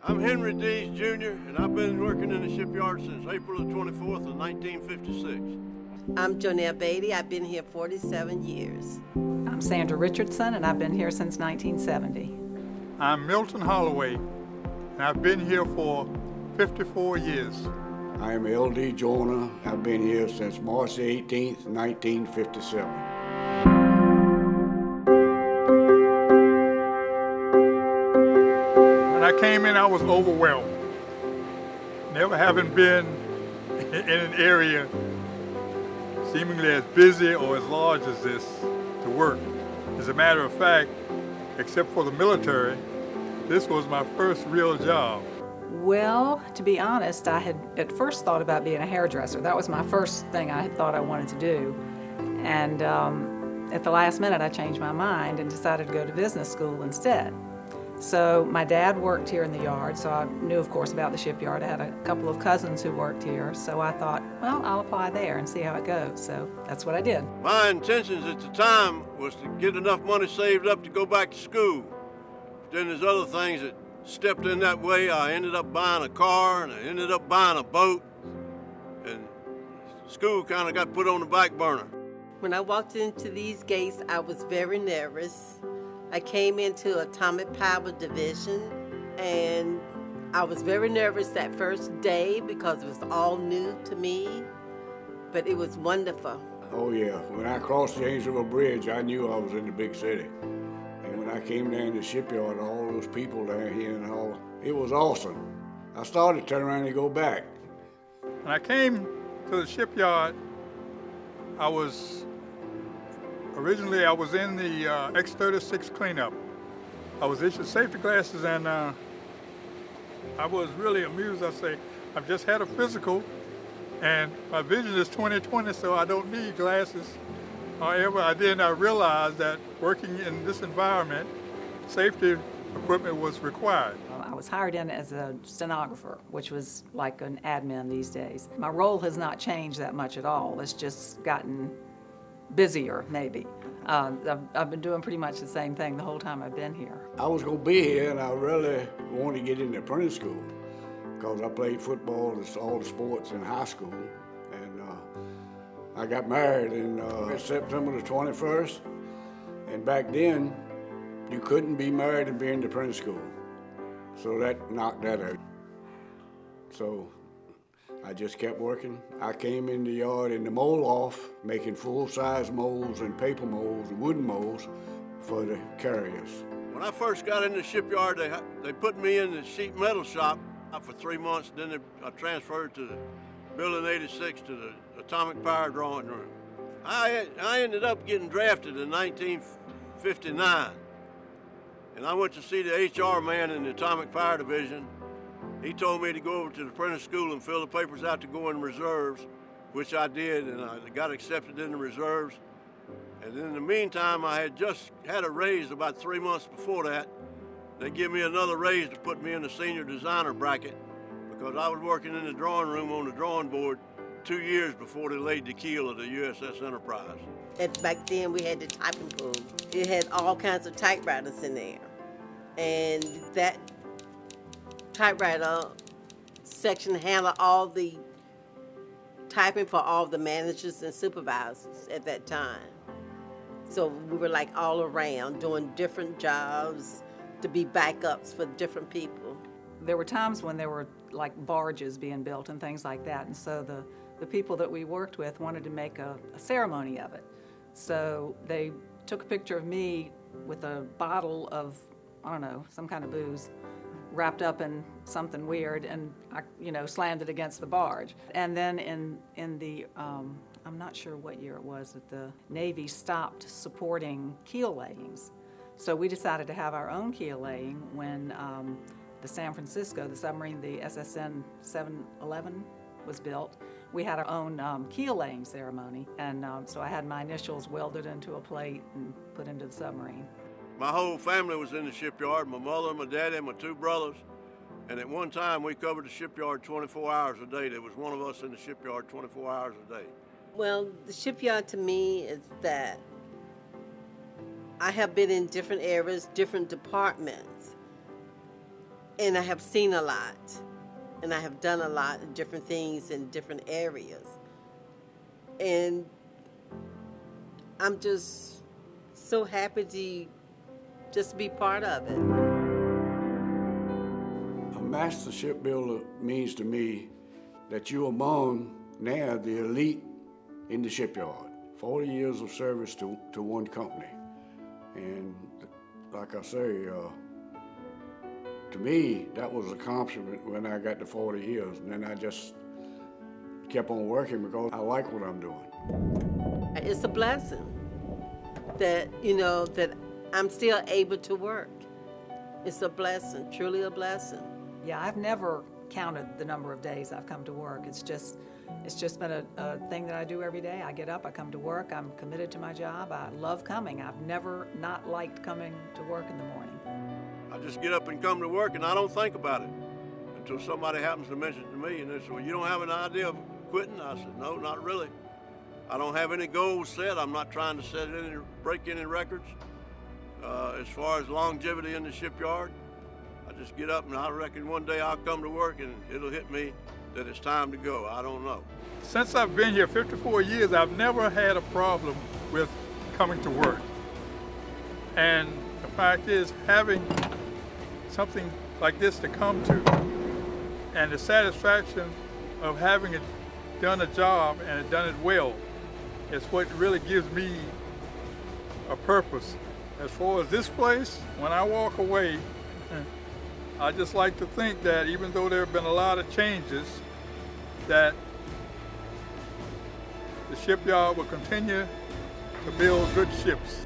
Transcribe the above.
I'm Henry Deese Jr., and I've been working in the shipyard since April the 24th of 1956. I'm Joenell Beaty. I've been here 47 years. I'm Sandra Richardson, and I've been here since 1970. I'm Milton Holloway, and I've been here for 54 years. I'm L.D. Joyner. I've been here since March 18th, 1957. When I came in, I was overwhelmed. Never having been in an area seemingly as busy or as large as this to work. As a matter of fact, except for the military, this was my first real job. Well, to be honest, I had at first thought about being a hairdresser. That was my first thing I had thought I wanted to do. And at the last minute, I changed my mind and decided to go to business school instead. So my dad worked here in the yard, so I knew, of course, about the shipyard. I had a couple of cousins who worked here, so I thought, well, I'll apply there and see how it goes. So that's what I did. My intentions at the time was to get enough money saved up to go back to school. But then there's other things that stepped in that way. I ended up buying a car, and I ended up buying a boat, and school kind of got put on the back burner. When I walked into these gates, I was very nervous. I came into Atomic Power Division, and I was very nervous that first day because it was all new to me, but it was wonderful. Oh yeah, when I crossed the James River Bridge, I knew I was in the big city. And when I came down to the shipyard, all those people down here and all, it was awesome. I started to turn around and go back. When I came to the shipyard, originally I was in the X-36 cleanup. I was issued safety glasses, and I was really amused. I say, I've just had a physical, and my vision is 20/20, so I don't need glasses. However, I realized that working in this environment, safety equipment was required. I was hired in as a stenographer, which was like an admin these days. My role has not changed that much at all. It's just gotten busier, maybe. I've been doing pretty much the same thing the whole time I've been here. I was going to be here, and I really wanted to get into apprentice school because I played football and all the sports in high school. And I got married in September the 21st, and back then, you couldn't be married and be in the apprentice school. So that knocked that out. So I just kept working. I came in the yard in the mold off, making full-size molds and paper molds and wooden molds for the carriers. When I first got in the shipyard, they put me in the sheet metal shop for 3 months. Then I transferred to the Building 86 to the Atomic Power Drawing Room. I ended up getting drafted in 1959. And I went to see the HR man in the Atomic Power Division. He told me to go over to the apprentice school and fill the papers out to go in reserves, which I did, and I got accepted in the reserves. And in the meantime, I had just had a raise about 3 months before that. They gave me another raise to put me in the senior designer bracket because I was working in the drawing room on the drawing board 2 years before they laid the keel of the USS Enterprise. And back then, we had the typing pool. It had all kinds of typewriters in there. And that typewriter section handled all the typing for all the managers and supervisors at that time. So we were like all around doing different jobs to be backups for different people. There were times when there were like barges being built and things like that, and so the people that we worked with wanted to make a ceremony of it. So they took a picture of me with a bottle of, I don't know, some kind of booze wrapped up in something weird, and I, slammed it against the barge. And then in the, I'm not sure what year it was, that the Navy stopped supporting keel layings. So we decided to have our own keel laying when the San Francisco, the submarine, the SSN 711 was built. We had our own keel laying ceremony, and so I had my initials welded into a plate and put into the submarine. My whole family was in the shipyard, my mother, my daddy, and my 2 brothers. And at one time, we covered the shipyard 24 hours a day. There was one of us in the shipyard 24 hours a day. Well, the shipyard to me is that I have been in different areas, different departments. And I have seen a lot. And I have done a lot of different things in different areas. And I'm just so happy to just be part of it. A master shipbuilder means to me that you're among now the elite in the shipyard. 40 years of service to one company. And like I say, to me, that was an accomplishment when I got to 40 years. And then I just kept on working because I like what I'm doing. It's a blessing that, that I'm still able to work. It's a blessing, truly a blessing. Yeah, I've never counted the number of days I've come to work. It's just been a thing that I do every day. I get up, I come to work, I'm committed to my job. I love coming. I've never not liked coming to work in the morning. I just get up and come to work, and I don't think about it until somebody happens to mention it to me, and they say, well, you don't have an idea of quitting? I said, no, not really. I don't have any goals set. I'm not trying to break any records. As far as longevity in the shipyard, I just get up, and I reckon one day I'll come to work and it'll hit me that it's time to go. I don't know. Since I've been here 54 years, I've never had a problem with coming to work. And the fact is, having something like this to come to, and the satisfaction of having done a job and done it well, is what really gives me a purpose. As far as this place, when I walk away, I just like to think that even though there have been a lot of changes, that the shipyard will continue to build good ships.